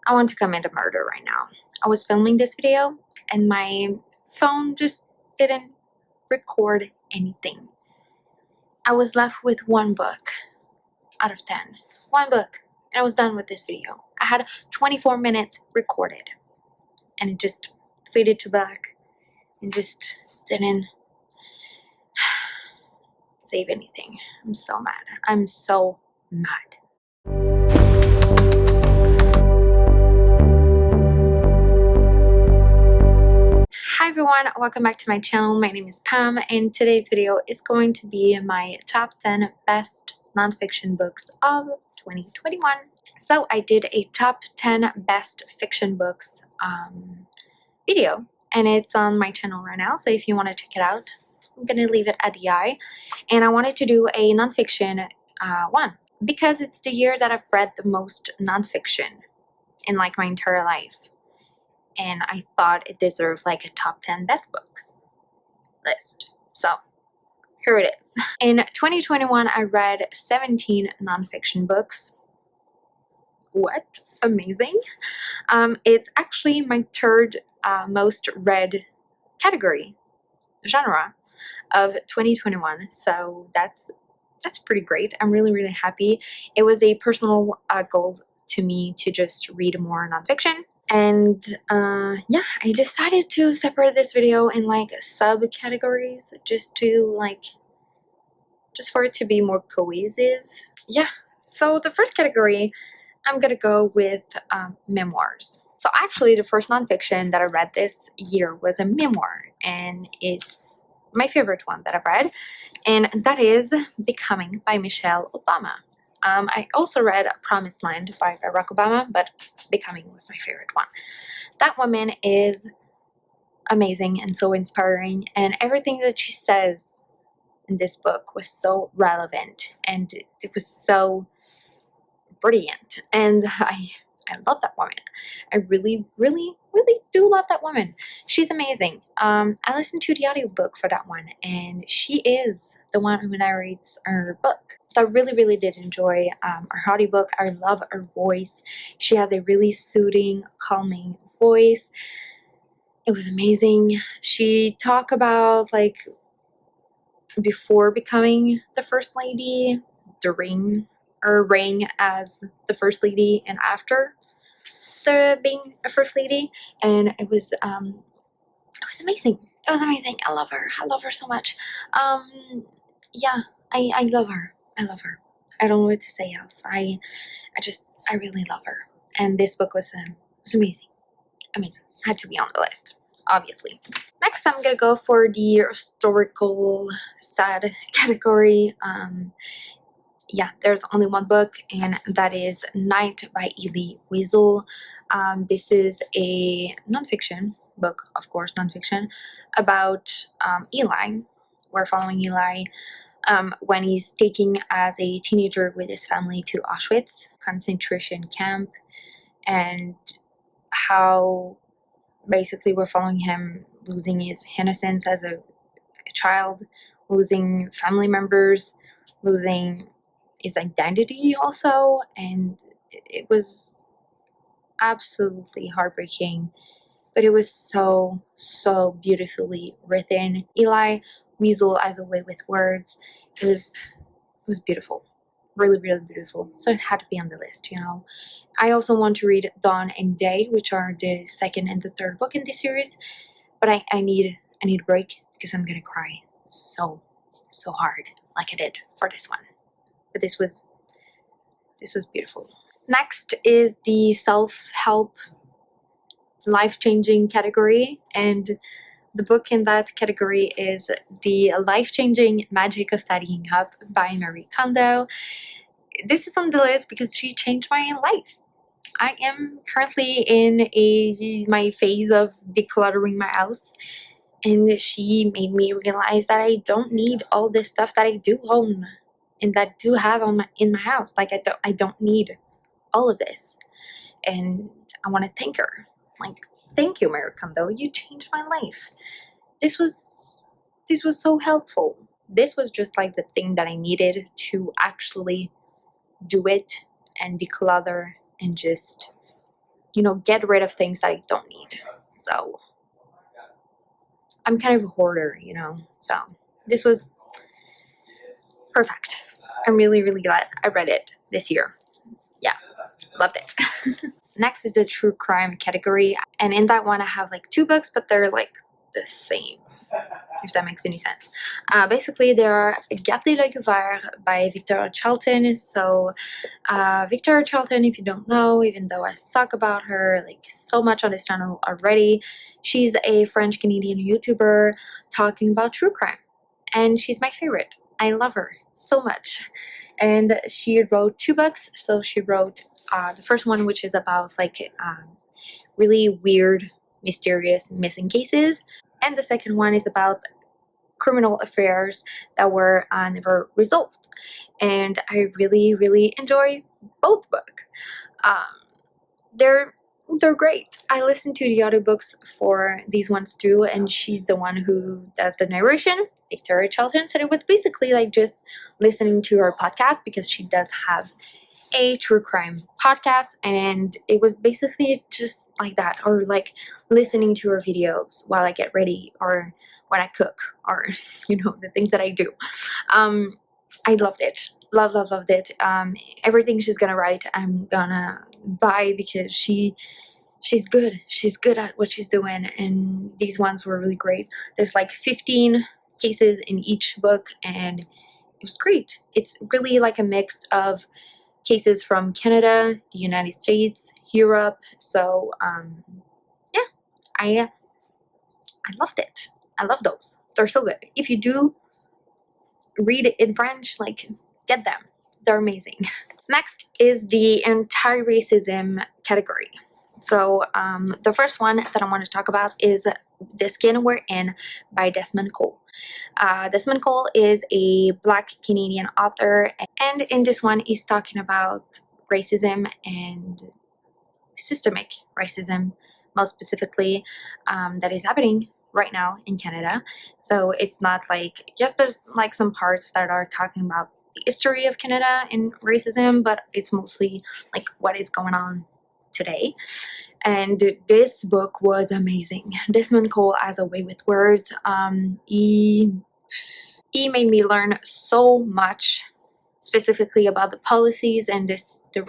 I want to commit a murder right now. I was filming this video and my phone just didn't record anything. I was left with one book out of 10. One book. And I was done with this video. I had 24 minutes recorded. And it just faded to black and just didn't save anything. I'm so mad. I'm so mad. Hi everyone, welcome back to my channel. My name is Pam and today's video is going to be my top 10 best nonfiction books of 2021. So I did a top 10 best fiction books video and it's on my channel right now, so if you want to check it out, I'm gonna leave it at the eye. And I wanted to do a nonfiction one because it's the year that I've read the most nonfiction in like my entire life. And I thought it deserved like a top 10 best books list. So here it is. In 2021, I read 17 nonfiction books. What? Amazing. It's actually my third most read category, genre of 2021. So that's pretty great. I'm really happy. It was a personal goal to me to just read more nonfiction. And yeah, I decided to separate this video in like subcategories just for it to be more cohesive. Yeah, so the first category, I'm gonna go with memoirs. So actually the first nonfiction that I read this year was a memoir, and it's my favorite one that I've read, and that is Becoming by Michelle Obama. I also read Promised Land by Barack Obama, but Becoming was my favorite one. That woman is amazing and so inspiring, and everything that she says in this book was so relevant, and it was so brilliant, and I love that woman. I really do love that woman. She's amazing. I listened to the audiobook for that one, and she is the one who narrates her book. So I really did enjoy her audiobook. I love her voice. She has a really soothing, calming voice. It was amazing. She talked about like before becoming the first lady, during her reign as the first lady, and after being a first lady, and it was amazing. It was amazing. I love her. I love her so much. Yeah, I love her. I love her. I don't know what to say else. I really love her. And this book was amazing. Amazing. Had to be on the list, obviously. Next, I'm gonna go for the historical sad category. Yeah, there's only one book, and that is Night by Elie Wiesel. This is a nonfiction book, of course, nonfiction, about Eli. We're following Eli when he's taken as a teenager with his family to Auschwitz concentration camp, and how basically we're following him losing his innocence as a child, losing family members, losing his identity also, and it was absolutely heartbreaking, but it was so beautifully written. Elie Wiesel has a way with words. It was beautiful, really beautiful, so it had to be on the list, you know. I also want to read Dawn and Day, which are the second and the third book in this series, but I need a break because I'm gonna cry so hard like I did for this one. But this was beautiful. Next is the self-help, life-changing category, and the book in that category is The Life-Changing Magic of Tidying Up by Marie Kondo. This is on the list because she changed my life. I am currently in my phase of decluttering my house, and she made me realize that I don't need all this stuff that I do own and that I do have in my house. Like I don't need all of this, and I want to thank her. Like, thank you, Marie Kondo. You changed my life. This was so helpful. This was just like the thing that I needed to actually do it and declutter and just get rid of things that I don't need. So I'm kind of a hoarder, so this was perfect. I'm really, really glad I read it this year. Yeah, loved it. Next is the true crime category, and in that one I have like 2 books, but they're like the same, if that makes any sense. Basically, they are Garder l'œil ouvert by Victoria Charlton. So Victoria Charlton, if you don't know, even though I talk about her like so much on this channel already, she's a French Canadian YouTuber talking about true crime, and she's my favorite. I love her so much. And she wrote 2 books. So she wrote the first one, which is about like really weird, mysterious missing cases, and the second one is about criminal affairs that were never resolved. And I really, really enjoy both books. They're great. I listened to the audiobooks for these ones too, and she's the one who does the narration, Victoria Charlton. So it was basically like just listening to her podcast, because she does have a true crime podcast, and it was basically just like that, or like listening to her videos while I get ready, or when I cook, or the things that I do. I loved it. Loved it. Everything she's gonna write, I'm gonna buy, because she's good. She's good at what she's doing, and these ones were really great. There's like 15 cases in each book, and it was great. It's really like a mix of cases from Canada, the United States, Europe. So yeah, I loved it. I love those. They're so good. If you do read it in French, like, get them. They're amazing. Next is the anti-racism category. So the first one that I want to talk about is The Skin We're In by Desmond Cole. Desmond Cole is a Black Canadian author, and in this one he's talking about racism and systemic racism, most specifically, that is happening right now in Canada. So it's not like, yes, there's like some parts that are talking about the history of Canada and racism, but it's mostly like what is going on today. And this book was amazing. Desmond Cole has a way with words. He made me learn so much, specifically about the policies and the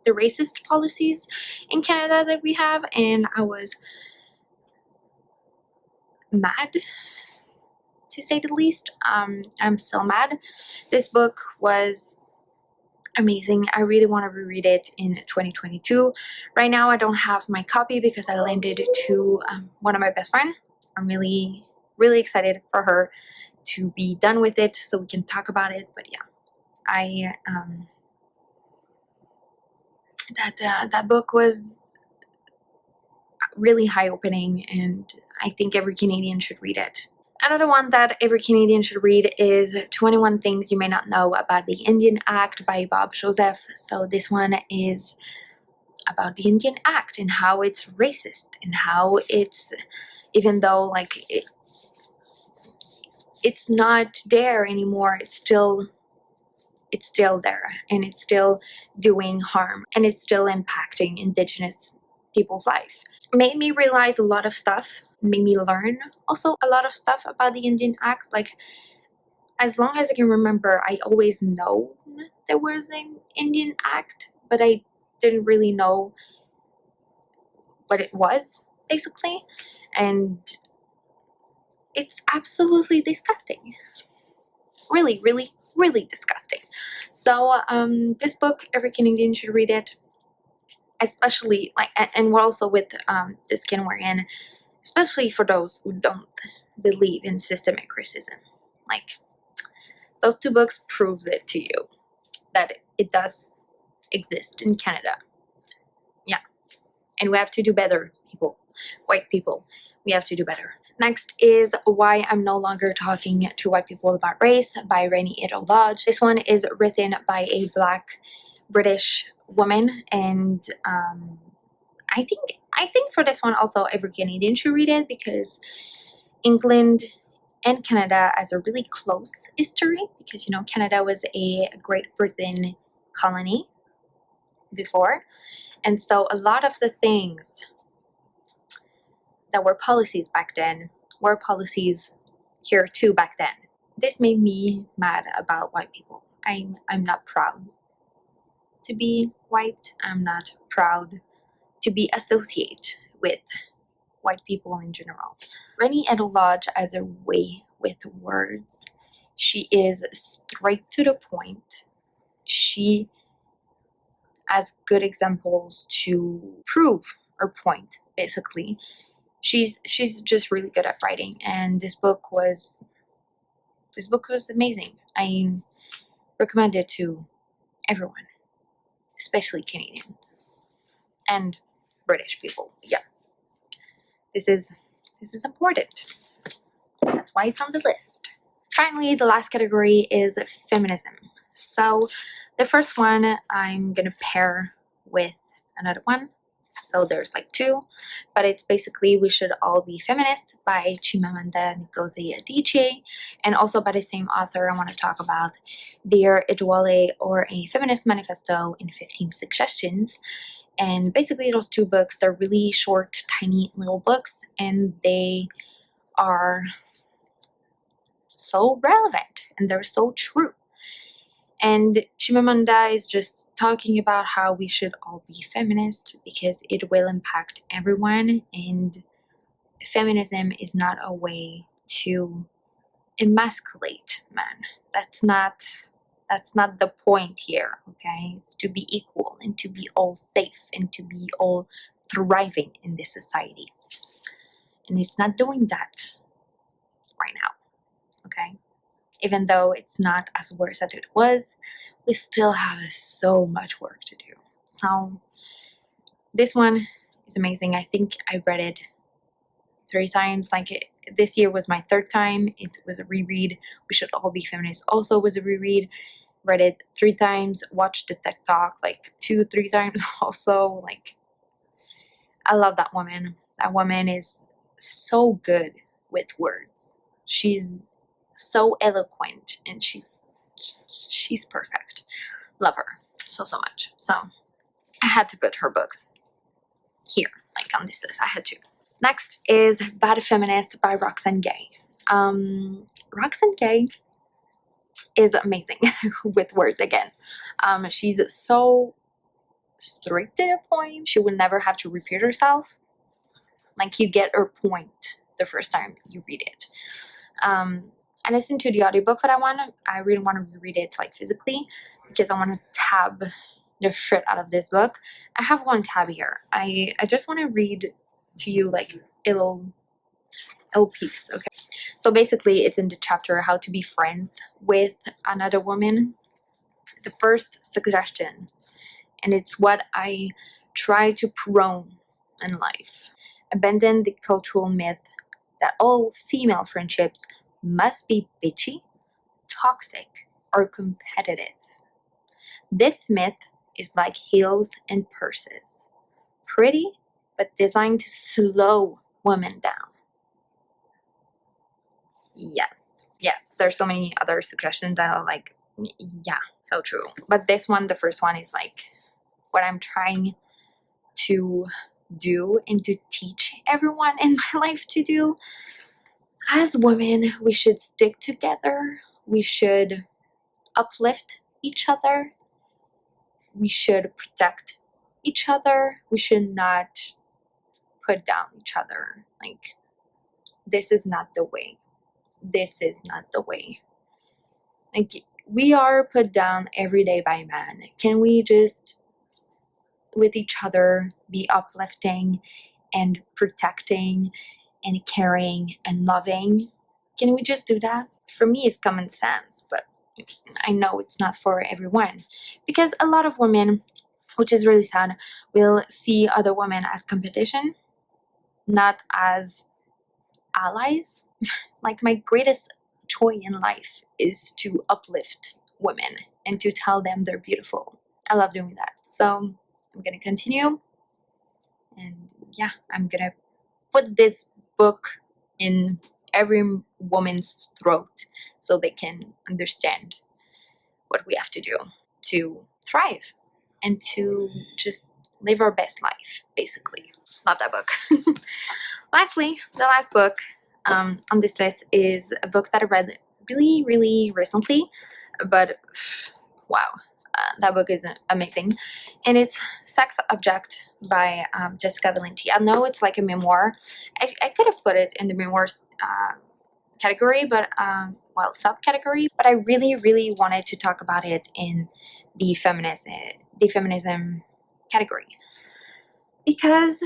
racist policies in Canada that we have, and I was mad, to say the least. I'm still mad. This book was amazing. I really want to reread it in 2022. Right now I don't have my copy because I lent it to one of my best friends. I'm really, really excited for her to be done with it so we can talk about it. But yeah, that book was really eye-opening, and I think every Canadian should read it. Another one that every Canadian should read is 21 Things You May Not Know About the Indian Act by Bob Joseph. So this one is about the Indian Act and how it's racist, and how it's, even though like it's not there anymore, it's still there, and it's still doing harm, and it's still impacting Indigenous people's life. It made me realize a lot of stuff, made me learn also a lot of stuff about the Indian Act. Like, as long as I can remember, I always known there was an Indian Act, but I didn't really know what it was, basically. And it's absolutely disgusting. Really, really, really disgusting. So this book, every Canadian should read it, especially like, and we're also with The Skin We're In, especially for those who don't believe in systemic racism. Like, those 2 books proves it to you that it does exist in Canada. Yeah, and we have to do better, people, white people. We have to do better. Next is Why I'm No Longer Talking to White People About Race by Rainey Ito Lodge. This one is written by a Black British woman, and I think for this one also every Canadian should read it, because England and Canada has a really close history, because Canada was a Great Britain colony before, And so a lot of the things that were policies back then were policies here too back then. This made me mad about white people. I'm not proud to be white. I'm not proud to be associated with white people in general. Rennie Edelage has a way with words. She is straight to the point. She has good examples to prove her point, basically. She's just really good at writing, and this book was amazing. I recommend it to everyone, especially Canadians and British people. Yeah, this is important. That's why it's on the list. Finally, the last category is feminism. So the first one I'm gonna pair with another one. So there's like two, but it's basically We Should All Be Feminists by Chimamanda Ngozi Adichie, and also by the same author. I want to talk about Dear Idwale, or A Feminist Manifesto in 15 Suggestions. And basically those two books, they're really short, tiny little books, and they are so relevant and they're so true. And Chimamanda is just talking about how we should all be feminist because it will impact everyone, and feminism is not a way to emasculate men. That's not the point here, okay? It's to be equal and to be all safe and to be all thriving in this society. And it's not doing that right now, okay? Even though it's not as worse as it was, we still have so much work to do. So this one is amazing. I think I read it 3 times. This year was my 3rd time. It was a reread. We Should All Be Feminists also was a reread. Read it 3 times. Watched the TED Talk 2-3 times also. I love that woman. That woman is so good with words. She's so eloquent, and she's perfect. Love her so much. So I had to put her books here, on this list. I had to. Next is Bad Feminist by Roxane Gay. Roxane Gay is amazing with words again. She's so straight to the point. She will never have to repeat herself. You get her point the first time you read it. I listened to the audiobook that I really want to reread it physically, because I want to tab the shit out of this book. I have one tab here. I just want to read to you a little piece, okay? So basically it's in the chapter How to Be Friends with Another Woman. The first suggestion, and it's what I try to prone in life: abandon the cultural myth that all female friendships must be bitchy, toxic, or competitive. This myth is like heels and purses. Pretty, but designed to slow women down. Yes, there's so many other suggestions that are yeah, so true. But this one, the first one, is what I'm trying to do and to teach everyone in my life to do. As women, we should stick together. We should uplift each other. We should protect each other. We should not put down each other. This is not the way. This is not the way. We are put down every day by men. Can we just, with each other, be uplifting and protecting and caring and loving? Can we just do that? For me, it's common sense, but I know it's not for everyone, because a lot of women, which is really sad, will see other women as competition, not as allies. My greatest joy in life is to uplift women and to tell them they're beautiful. I love doing that. So I'm gonna continue, and yeah, I'm gonna put this book in every woman's throat so they can understand what we have to do to thrive and to just live our best life, basically. Love that book. Lastly, the last book on this list is a book that I read really recently, but wow, that book is amazing, and it's Sex Object by Jessica Valenti. I know it's like a memoir. I could have put it in the memoirs category, but well, subcategory, but I really wanted to talk about it in the feminism category, because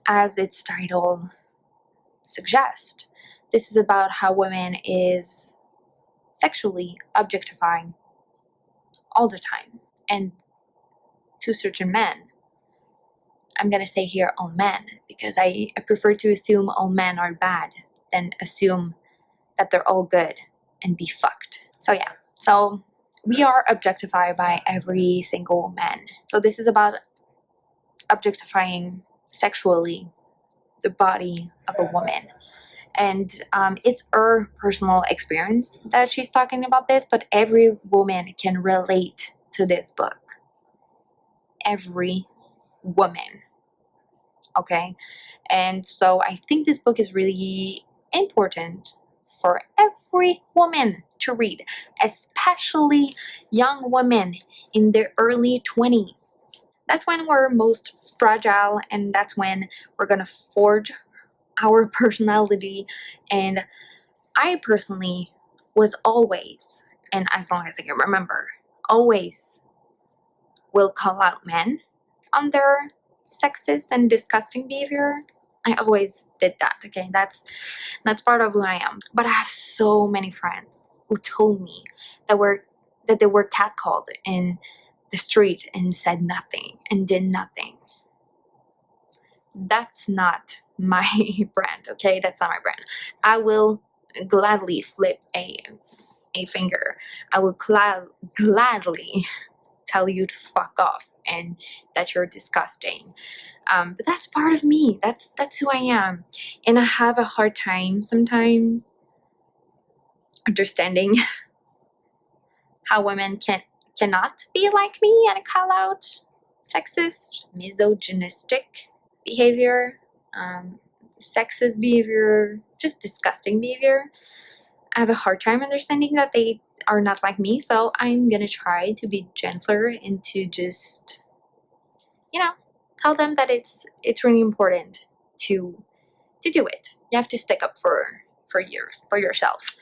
as its title suggests, this is about how women is sexually objectifying all the time, and to certain men. I'm gonna say here all men, because I prefer to assume all men are bad than assume that they're all good and be fucked. So yeah, so we are objectified by every single man. So this is about objectifying sexually the body of a woman. And it's her personal experience that she's talking about this, but every woman can relate to this book. Every woman. Okay? And so I think this book is really important for every woman to read, especially young women in their early 20s. That's when we're most fragile, and that's when we're gonna forge our personality. And I personally was always, and as long as I can remember, always will call out men on their sexist and disgusting behavior. I always did that. Okay, that's part of who I am. But I have so many friends who told me that they were catcalled in the street and said nothing and did nothing. That's not my brand. Okay, that's not my brand. I will gladly flip a finger. I will gladly tell you to fuck off and that you're disgusting. But that's part of me. That's who I am, and I have a hard time sometimes understanding how women cannot be like me and call out sexist, misogynistic behavior, sexist behavior, just disgusting behavior. I have a hard time understanding that they are not like me, so I'm gonna try to be gentler and to just, tell them that it's really important to do it. You have to stick up for yourself.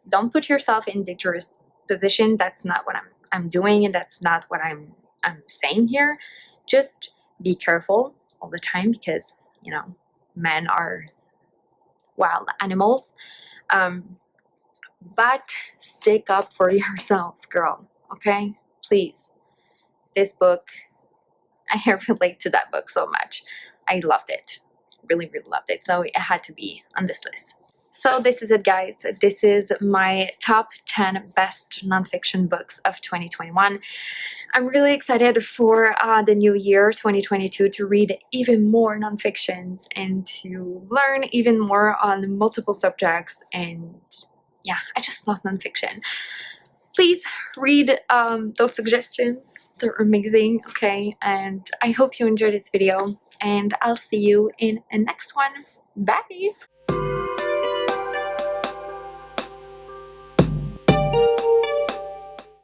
Don't put yourself in dangerous position. That's not what I'm doing, and that's not what I'm saying here. Just be careful all the time, because men are wild animals. But stick up for yourself, girl. Okay, please. This book, I relate to that book so much. I loved it. Really loved it. So it had to be on this list. So this is it, guys. This is my top 10 best nonfiction books of 2021. I'm really excited for the new year, 2022, to read even more nonfictions and to learn even more on multiple subjects. And yeah, I just love nonfiction. Please read those suggestions. They're amazing, okay? And I hope you enjoyed this video, and I'll see you in the next one. Bye!